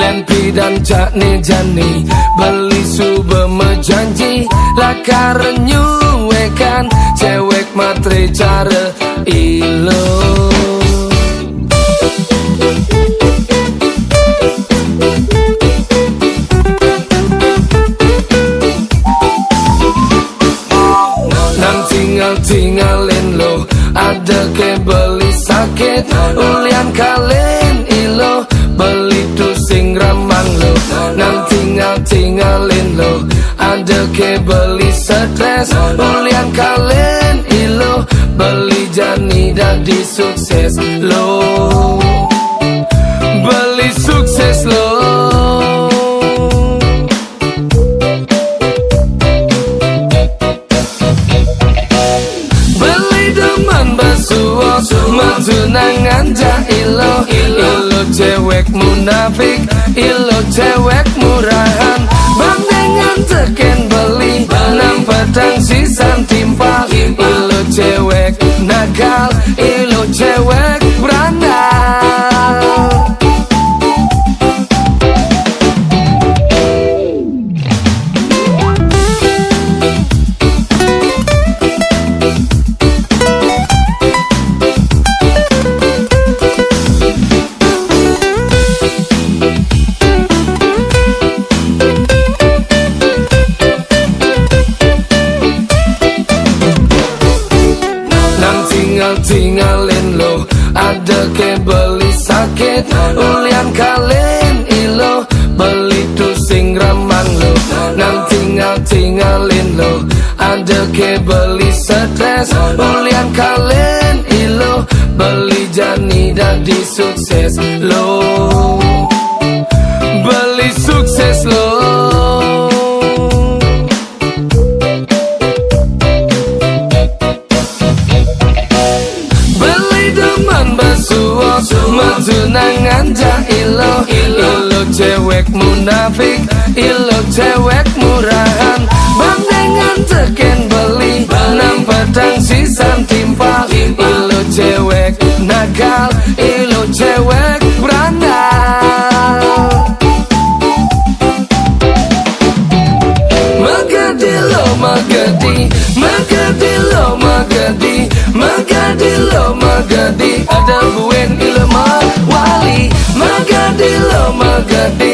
Lempi dan jakni jani beli sube mejanji lakar nyuwekan cewek matre cara ilo. Tinggalin lo, ada ke beli sakit, ulian kalian ilo, beli tu sing ramang lo. Nang tinggalin lo, ada ke beli stres, ulian kalian ilo, beli jani dadi sukses lo, beli sukses lo. Tunangan ilo, ilo cewek munafik, ilo cewek murahan. Bang dengan teken beli, nang petang sisan timpal. Ilo cewek nakal, ilo cewek berandal. Tinggalin lo, ada ke beli sakit, ulian kalian ilo, beli tu sing ramang lo. Nang tinggalin lo, ada ke beli stres, ulian kalian ilo, beli jani dadi sukses lo, beli sukses lo. Tunangan ilo, ilo cewek munafik, ilo cewek murahan. Bang dengan teken beli, nang petang sisan timpal. Ilo cewek nakal, ilo cewek berandal. Magadi lo magadi, magadi lo magadi, magadi lo magadi. Ada buen ilmu wali, magadi lo magadi.